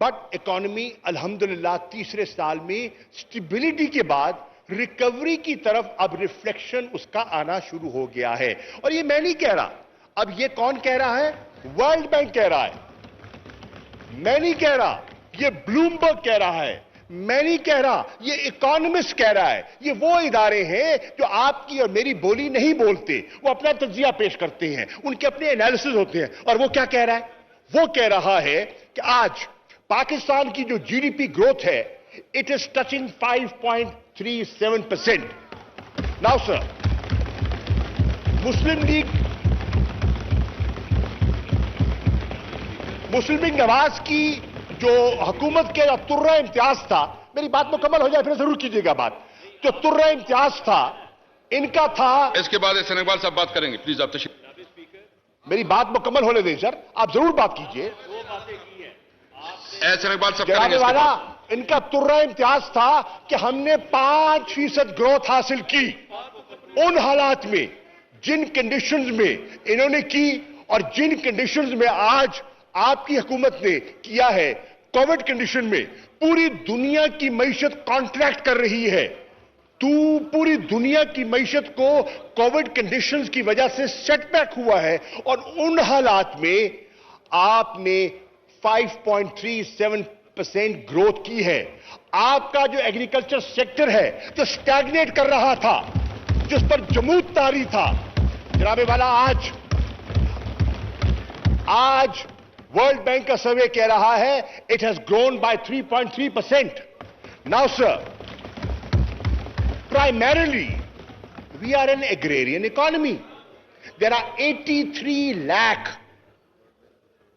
But economy अल्हम्दुलिल्लाह तीसरे साल में स्टेबिलिटी के बाद रिकवरी की तरफ अब रिफ्लेक्शन उसका आना शुरू हो गया है। और ये मैं नहीं कह रहा, अब ये कौन कह रहा है? वर्ल्ड बैंक कह रहा है, मैं नहीं कह रहा, ये ब्लूमबर्ग कह रहा है, मैं नहीं कह रहा, ये इकोनॉमिस्ट कह रहा है। ये वो इदारे हैं जो आपकी और मेरी बोली नहीं बोलते, वो अपना तज्जिया पेश करते हैं, उनके अपने एनालिसिस होते हैं। और वो क्या कह रहा है? वो कह रहा है कि आज पाकिस्तान की जो जीडीपी ग्रोथ है, it is touching 5.37%। Now sir, Muslim league Nawaz की जो हुकूमत के तुर्रा इम्तियाज था, मेरी बात मुकम्मल हो जाए फिर जरूर कीजिएगा बात, जो तुर्रा इम्तियाज था इनका था। इसके बाद एहसान इकबाल साहब बात करेंगे, प्लीज आप तशरीफ। मेरी बात मुकम्मल होने दें सर, आप जरूर बात कीजिए। एहसान इकबाल साहब जनाब वाला, इनका तुर्रा इम्तियाज था कि हमने 5% ग्रोथ हासिल की उन हालात में, जिन कंडीशंस में इन्होंने की और जिन कंडीशंस में आज आपकी हुकूमत ने किया है। कोविड कंडीशन में पूरी दुनिया की मईशत कॉन्ट्रैक्ट कर रही है, पूरी दुनिया की मईशत को कोविड कंडीशंस की वजह से सेटबैक हुआ है, और उन हालात में आपने 5.37% ग्रोथ की है। आपका जो एग्रीकल्चर सेक्टर है, जो स्टैग्नेट कर रहा था, जिस पर जमूद तारी था, जनाबे वाला, आज वर्ल्ड बैंक का सर्वे कह रहा है it has grown by 3.3%। Now sir, primarily we are an agrarian economy. There are 83 lakh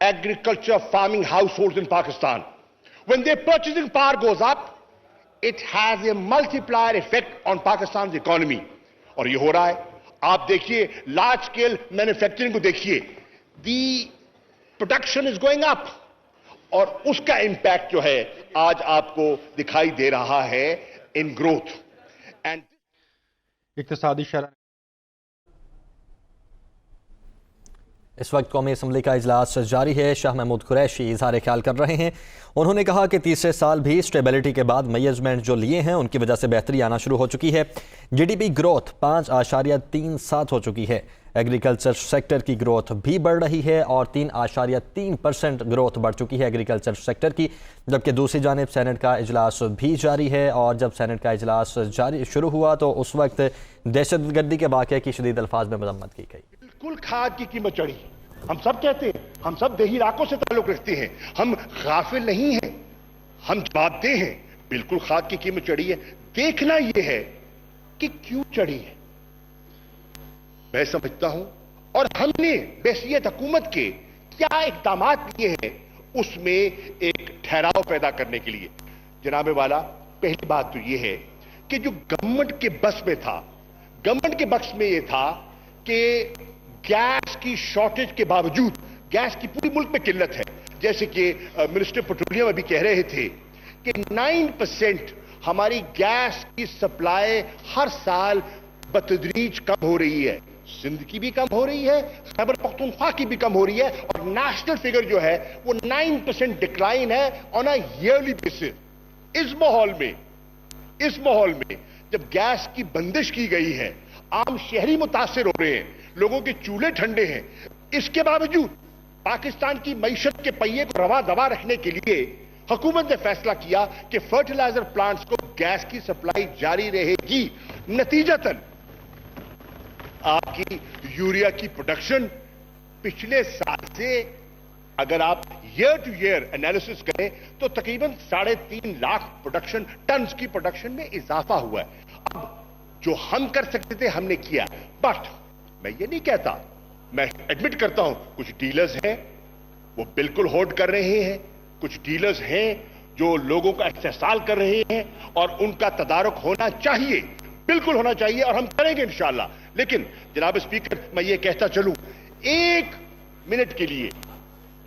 agriculture farming households in Pakistan. When their purchasing power goes up, it has a multiplier effect on Pakistan's economy. और ये हो रहा है। आप देखिए large scale manufacturing को देखिए, the production is going up, और उसका इंपैक्ट जो है आज आपको दिखाई दे रहा है इन ग्रोथ एंड इक्तिसादी शरह। इस वक्त कौमी असम्बली का इजलास जारी है। शाह महमूद कुरैशी इजहार ख्याल कर रहे हैं। उन्होंने कहा कि तीसरे साल भी स्टेबिलिटी के बाद मैनेजमेंट जो लिए हैं उनकी वजह से बेहतरी आना शुरू हो चुकी है। जीडीपी ग्रोथ 5.37 हो चुकी है। एग्रीकल्चर सेक्टर की ग्रोथ भी बढ़ रही है और 3.3% ग्रोथ बढ़ चुकी है एग्रीकल्चर सेक्टर की। जबकि दूसरी जानिब सेनेट का इजलास भी जारी है, और जब सेनेट का इजलास जारी शुरू हुआ तो उस वक्त दहशतगर्दी के वाक़े की शदीद अल्फाज में मजम्मत की गई। बिल्कुल खाद की कीमत चढ़ी। हम सब कहते हैं, हम सब देही इलाकों से ताल्लुक रखते हैं, हम गाफिल नहीं हैं, हम जवाबदेह हैं। बिल्कुल खाद की कीमत चढ़ी है। देखना यह है कि क्यों चढ़ी है, मैं समझता हूं, और हमने बहसियत हुकूमत के क्या इक़दाम लिए हैं उसमें एक ठहराव पैदा करने के लिए। जनाबे वाला, पहली बात तो यह है कि जो गवर्नमेंट के बस में था, गवर्नमेंट के बस में यह था कि गैस की शॉर्टेज के बावजूद, गैस की पूरी मुल्क में किल्लत है, जैसे कि मिनिस्टर पेट्रोलियम अभी कह रहे थे कि 9% हमारी गैस की सप्लाई हर साल बतदरीज कम हो रही है। सिंध की भी कम हो रही है, खैबर पख्तूनख्वा की भी कम हो रही है, और नेशनल फिगर जो है वो 9% डिक्लाइन है ऑन अ ईयरली बेसिस। इस माहौल में जब गैस की बंदिश की गई है, आम शहरी मुतासिर हो रहे हैं, लोगों के चूल्हे ठंडे हैं, इसके बावजूद पाकिस्तान की मईशत के पहिए को रवा दवा रखने के लिए हुकूमत ने फैसला किया कि फर्टिलाइजर प्लांट्स को गैस की सप्लाई जारी रहेगी। नतीजतन आपकी यूरिया की प्रोडक्शन पिछले साल से, अगर आप ईयर टू ईयर एनालिसिस करें तो तकरीबन 3.5 लाख प्रोडक्शन टन्स की प्रोडक्शन में इजाफा हुआ है। अब जो हम कर सकते थे हमने किया, बट मैं ये नहीं कहता, मैं एडमिट करता हूं कुछ डीलर्स हैं वो बिल्कुल होल्ड कर रहे हैं, कुछ डीलर्स हैं जो लोगों का इस्तेहसाल कर रहे हैं, और उनका तदारुक होना चाहिए, बिल्कुल होना चाहिए, और हम करेंगे इंशाअल्लाह। लेकिन जनाब स्पीकर, मैं ये कहता चलूं, 1 मिनट के लिए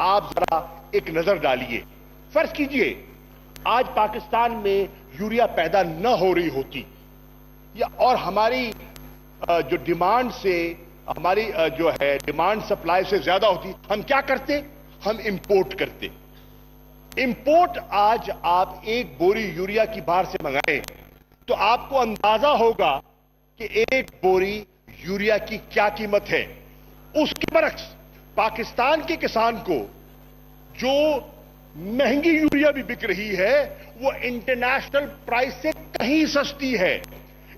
आप जरा एक नजर डालिए। फर्ज कीजिए आज पाकिस्तान में यूरिया पैदा न हो रही होती, या और हमारी जो डिमांड से, हमारी जो है डिमांड सप्लाई से ज्यादा होती, हम क्या करते? हम इंपोर्ट करते। इंपोर्ट आज आप एक बोरी यूरिया की बाहर से मंगाएं तो आपको अंदाजा होगा कि एक बोरी यूरिया की क्या कीमत है। उसके बरक्स पाकिस्तान के किसान को जो महंगी यूरिया भी बिक रही है वो इंटरनेशनल प्राइस से कहीं सस्ती है।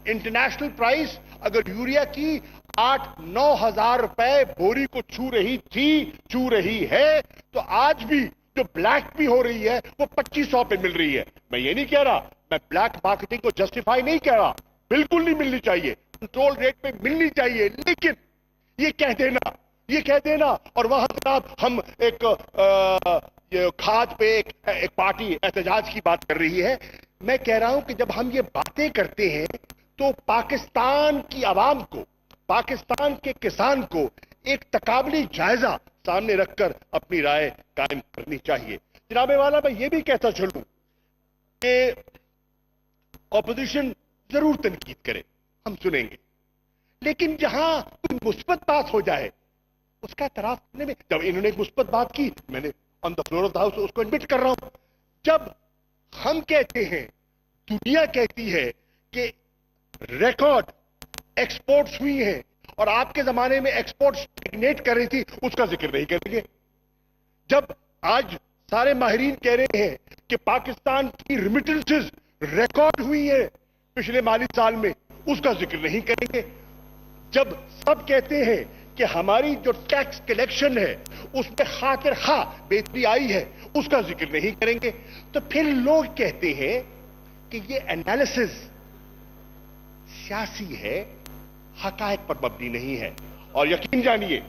इंटरनेशनल प्राइस अगर यूरिया की 8-9 हजार रुपए बोरी को छू रही है तो आज भी जो ब्लैक भी हो रही है वो 2500 पे मिल रही है। मैं ये नहीं कह रहा, मैं ब्लैक मार्केटिंग को जस्टिफाई नहीं कर रहा, बिल्कुल नहीं मिलनी चाहिए, कंट्रोल रेट पे मिलनी चाहिए, लेकिन ये कह देना और वहां जनाब हम एक खाद पे एक पार्टी एहतजाज की बात कर रही है। मैं कह रहा हूं कि जब हम ये बातें करते हैं तो पाकिस्तान की आवाम को, पाकिस्तान के किसान को एक तकाबली जायजा सामने रखकर अपनी राय कायम करनी चाहिए। जनाबे वाला, मैं ये भी कहता चलूं कि ऑपोजिशन जरूर तनकीद करे, हम सुनेंगे, लेकिन जहां कोई मुस्बत बात हो जाए उसका एतराफ करने में, जब इन्होंने एक मुस्बत बात की, मैंने on the floor of the house उसको एडमिट कर रहा हूं। जब हम कहते हैं, दुनिया कहती है कि रिकॉर्ड एक्सपोर्ट्स हुई हैं और आपके जमाने में एक्सपोर्ट स्टैग्नेट कर रही थी, उसका जिक्र नहीं करेंगे। जब आज सारे माहिरीन कह रहे हैं कि पाकिस्तान की रिमिटेंसेस रिकॉर्ड हुई है पिछले माली साल में, उसका जिक्र नहीं करेंगे। जब सब कहते हैं कि हमारी जो टैक्स कलेक्शन है उसमें खातिर खा बेहतरी आई है, उसका जिक्र नहीं करेंगे। तो फिर लोग कहते हैं कि ये एनालिसिस सियासी है, हकायक पर मबनी नहीं है। और यकीन जानिए,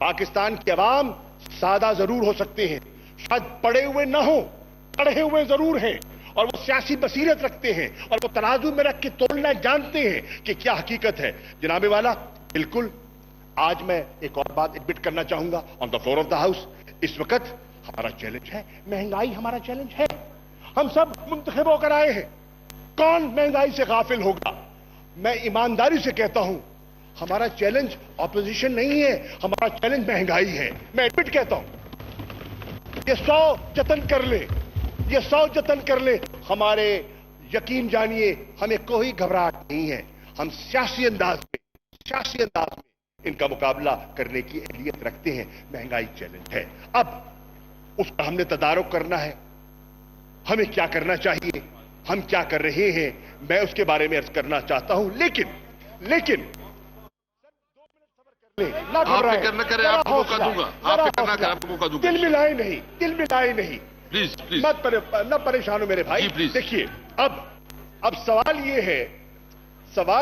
पाकिस्तान की आवाम सादा जरूर हो सकते हैं, शायद पढ़े हुए ना हो, पढ़े हुए जरूर हैं, और वो सियासी बसीरत रखते हैं और वो तराजू में रख के तोड़ना जानते हैं कि क्या हकीकत है। जनाबे वाला, बिल्कुल आज मैं एक और बात एडमिट करना चाहूंगा on the floor of the house. इस वक्त हमारा चैलेंज है महंगाई, हमारा चैलेंज है। हम सब मुंतखब होकर आए हैं, कौन महंगाई से गाफिल होगा? मैं ईमानदारी से कहता हूं, हमारा चैलेंज ऑपोजिशन नहीं है, हमारा चैलेंज महंगाई है। मैं एडमिट कहता हूं, ये 100 जतन कर ले, ये 100 जतन कर ले, हमारे यकीन जानिए हमें कोई घबराहट नहीं है। हम सियासी अंदाज में इनका मुकाबला करने की अहलियत रखते हैं। महंगाई चैलेंज है, अब उसका हमने तदारुक करना है, हमें क्या करना चाहिए, हम क्या कर रहे हैं, मैं उसके बारे में अर्ज करना चाहता हूं। लेकिन ना घबराएं, दिल मिलाए नहीं, प्लीज न परेशान हो मेरे भाई। देखिए, अब सवाल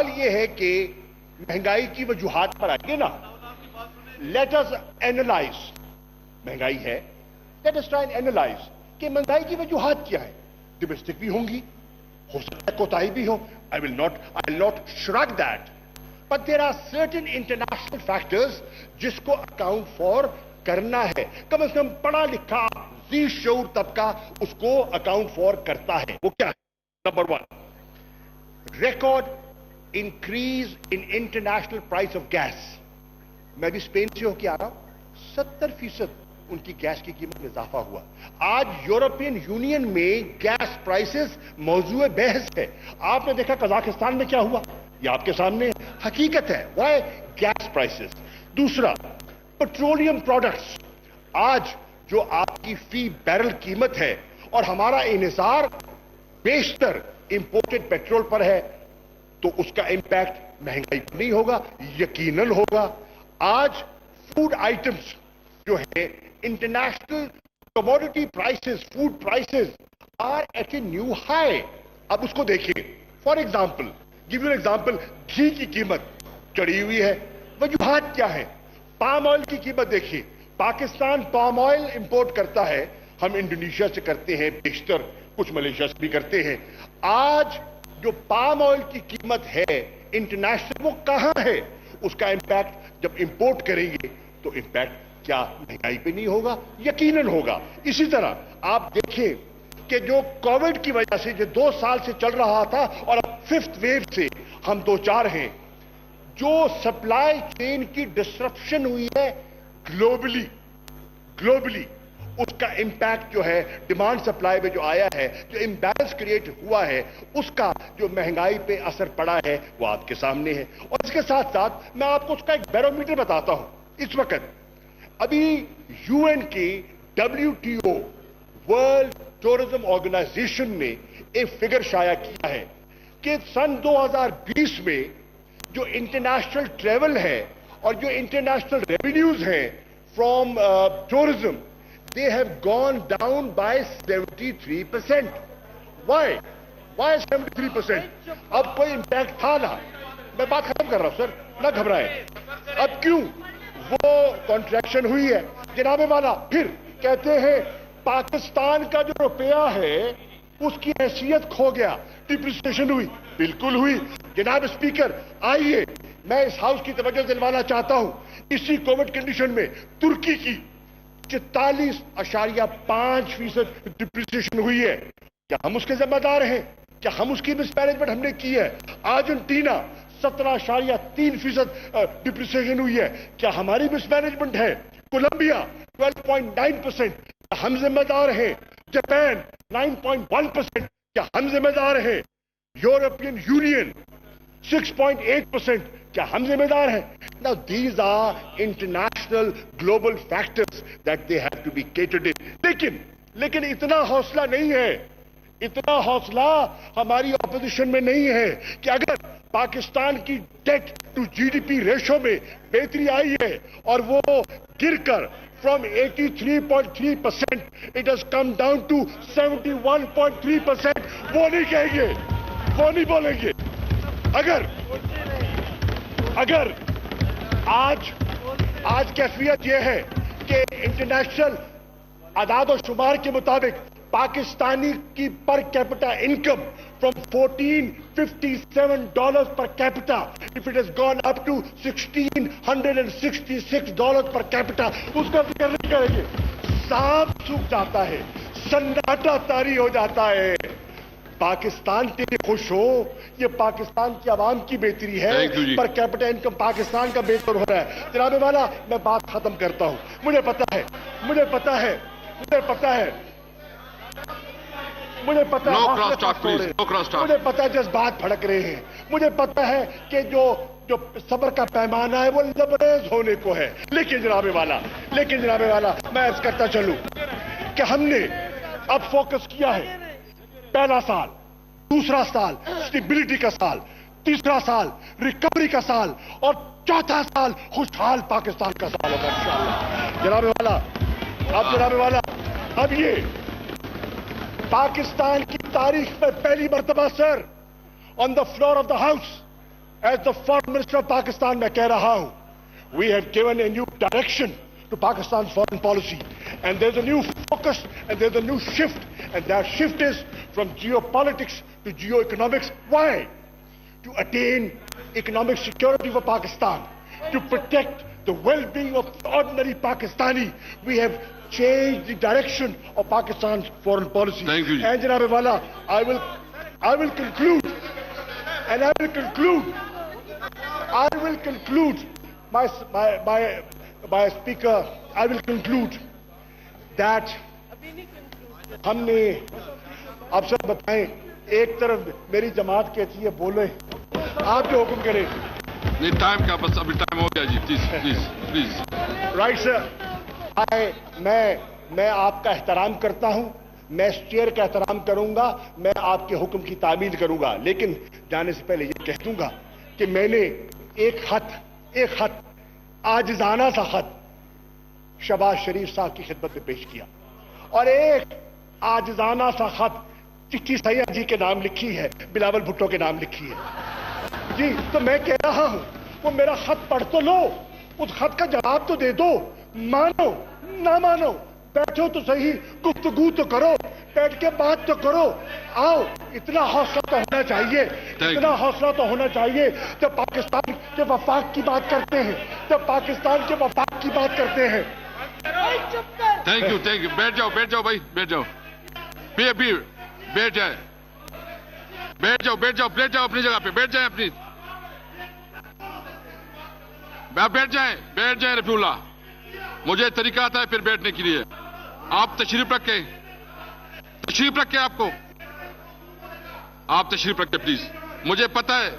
ये है कि महंगाई की वजूहात पर आएंगे ना। लेट अस एनालाइज, महंगाई है, let us try and analyse कि महंगाई की वजूहात क्या है। डोमेस्टिक भी होंगी, हो सकता है कोताही भी हो, I will not shrug that, but there are certain international factors जिसको अकाउंट फॉर करना है। कम से कम पढ़ा लिखा जी शऊर तबका उसको अकाउंट फॉर करता है। वो क्या है? Number 1, record increase in international price of gas. मैं भी स्पेन से होकर आ रहा हूं, 70% उनकी गैस की कीमत में इजाफा हुआ। आज यूरोपियन यूनियन में गैस प्राइसेस मौजूद बहस है। आपने देखा कजाकिस्तान में क्या हुआ, ये आपके सामने हकीकत है। वाई? Gas prices. दूसरा, पेट्रोलियम प्रोडक्ट्स, आज जो आपकी फी बैरल कीमत है और हमारा इन्हिसार बेशतर इंपोर्टेड पेट्रोल पर है, तो उसका इंपैक्ट महंगाई पर नहीं होगा, यकीनन होगा। आज फूड आइटम्स जो है, international commodity prices, food prices are at a new high. अब उसको देखिए, for example, give you example, घी की कीमत चढ़ी हुई है, वजूहात क्या है? पाम ऑयल की कीमत देखिए, पाकिस्तान पाम ऑयल इंपोर्ट करता है, हम इंडोनेशिया से करते हैं, बेशतर कुछ मलेशिया से भी करते हैं। आज जो पाम ऑयल की कीमत है इंटरनेशनल, वो कहां है? उसका इंपैक्ट जब इंपोर्ट करेंगे तो इंपैक्ट क्या महंगाई पे नहीं होगा? यकीनन होगा। इसी तरह आप देखें कि जो कोविड की वजह से जो 2 साल से चल रहा था और अब 5th वेव से हम 2-4 हैं, जो सप्लाई चेन की डिस्ट्रप्शन हुई है ग्लोबली, उसका इंपैक्ट जो है डिमांड सप्लाई में जो आया है, जो इम्बैलेंस क्रिएट हुआ है, उसका जो महंगाई पे असर पड़ा है वो आपके सामने है। और इसके साथ साथ मैं आपको उसका एक बैरोमीटर बताता हूं। इस वक्त अभी यूएन की WTO वर्ल्ड टूरिज्म ऑर्गेनाइजेशन ने एक फिगर शाया किया है कि सन 2020 में जो इंटरनेशनल ट्रेवल है और जो इंटरनेशनल रेवेन्यूज हैं from tourism, they have gone down by 73%। Why 73%? अब कोई इंपैक्ट था ना, मैं बात खत्म कर रहा हूं सर, ना घबराएं। अब क्यों वो कॉन्ट्रैक्शन हुई है जनाबे वाला? फिर कहते हैं पाकिस्तान का जो रुपया है उसकी हैसियत खो गया, डिप्रिसिएशन हुई। बिल्कुल हुई जनाब स्पीकर। आइए मैं इस हाउस की तवज्जो दिलवाना चाहता हूं, इसी कोविड कंडीशन में तुर्की की 44.5% डिप्रिसिएशन हुई है। क्या हम उसके जिम्मेदार हैं? क्या हम उसकी मिसमैनेजमेंट हमने की है? अर्जेंटीना 17.3% डिप्रिसिएशन हुई है, क्या हमारी मिसमैनेजमेंट है? कोलंबिया 12.9%, क्या हम जिम्मेदार हैं? जापान 9.1%, क्या हम जिम्मेदार हैं? यूरोपियन यूनियन 6.8%, क्या हम जिम्मेदार हैं? Now these are international global factors that they have to be catered in. लेकिन इतना हौसला नहीं है, इतना हौसला हमारी ऑपोजिशन में नहीं है कि अगर पाकिस्तान की डेट टू GDP रेशो में बेहतरी आई है और वो गिरकर from 83.3% it has come down to 71.3%, वो नहीं कहेंगे, वो नहीं बोलेंगे। अगर आज कैफियत यह है कि इंटरनेशनल आदाद और शुमार के मुताबिक पाकिस्तानी की per capita income from $1457 per capita, if it has gone up to $1666 per capita, उसका फिक्र नहीं करेंगे। सांप सूख जाता है, सन्नाटा तारी हो जाता है। पाकिस्तान के लिए खुश हो, ये पाकिस्तान की आवाम की बेहतरी है, पर कैपिटा इनकम पाकिस्तान का बेहतर हो रहा है। जनाबे वाला मैं बात खत्म करता हूं। मुझे पता है मुझे पता है जज्बात भड़क रहे हैं, मुझे पता है कि जो सब्र का पैमाना है वो लबरेज होने को है। लेकिन जनाबे वाला मैं अर्ज करता चलूं कि हमने अब फोकस किया है, पहला साल, दूसरा साल स्टेबिलिटी का साल, तीसरा साल रिकवरी का साल और चौथा साल खुशहाल पाकिस्तान का साल होगा इंशाअल्लाह। जनाबे वाला अब ये पाकिस्तान की तारीख में पहली मर्तबा sir on the floor of the house as the foreign minister of Pakistan मैं कह रहा हूं, we have given a new direction to Pakistan's foreign policy, and there's a new focus and there's a new shift, and that shift is from geopolitics to geoeconomics. Why? To attain economic security for Pakistan, to protect the well-being of ordinary Pakistani. We have changed the direction of Pakistan's foreign policy. Thank you. And Janab Wala, I will conclude my speaker, I will conclude that हमने आप सब बताएं, एक तरफ मेरी जमात कहती है बोले, आप जो हुक्म करें। नहीं, टाइम का बस अभी टाइम हो गया जी, प्लीज। राइट सर, मैं आपका एहतराम करता हूं, मैं इस चेयर का एहतराम करूंगा, मैं आपके हुक्म की तामील करूंगा, लेकिन जाने से पहले ये कह दूंगा कि मैंने एक खत आजिजाना सा खत शहबाज शरीफ साहब की खिदमत में पेश किया और एक आजिजाना सा खत चिट्ठी सैयद जी के नाम लिखी है, बिलावल भुट्टो के नाम लिखी है जी। तो मैं कह रहा हूं वो मेरा खत पढ़ तो लो, उस खत का जवाब तो दे दो, मानो ना मानो, बैठो तो सही, गुफ्तगू तो करो, बैठ के बात तो करो, आओ। इतना हौसला तो होना चाहिए, इतना हौसला तो होना चाहिए। जब पाकिस्तान के वफाक की बात करते हैं, जब पाकिस्तान के वफाक की बात करते हैं। Thank you. बैठ जाओ भाई, बैठ जाओ, बैठ जाओ अपनी जगह पे, बैठ जाए अपनी, बैठ जाए रफीउल्लाह। मुझे तरीका आता है फिर बैठने के लिए। आप तशरीफ रखें, आपको आप तशरीफ रखें प्लीज। मुझे पता है,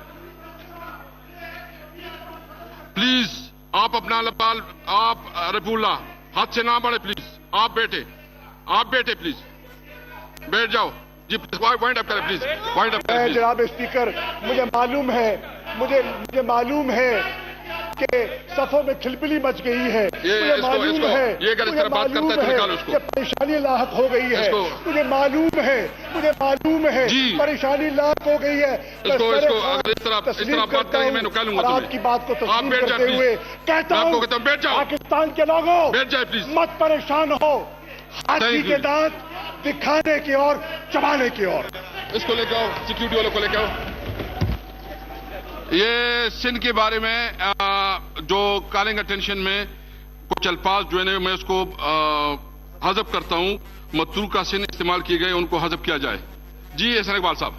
प्लीज आप अपना लबाल, आप रफीउल्ला हाथ से ना बढ़े प्लीज। आप बैठे प्लीज, बैठ जाओ जी। वाइंड अप करें प्लीज, वाइंड अप करें प्लीज। जनाब स्पीकर, मुझे मालूम है कि सफों में खिलबिली मच गई है। मुझे मालूम है ये अगर इस तरह बात करता है तो निकालो उसको। परेशानी लाहक हो गई है। मुझे मालूम है परेशानी लाहक हो गई है। इसको अगर इस तरह बात करेंगे मैं निकालूंगा तुम्हें। आपकी बात को आप बैठ जाओ करते हुए प्लीज। कहता आपको हूं, कहता हूं बैठ जाओ। पाकिस्तान के लोगों, बैठ जाए प्लीज। मत परेशान हो। हाथी के दांत दिखाने की और चबाने की ओर। इसको लेके आओ, सिक्योरिटी वालों को लेके आओ। ये सिंध के बारे में जो कॉलिंग अटेंशन में कुछ अल्फाज जो है मैं उसको हज़फ करता हूं। मतरूका सिंध इस्तेमाल किए गए, उनको हज़फ किया जाए। जी एहसन इकबाल साहब।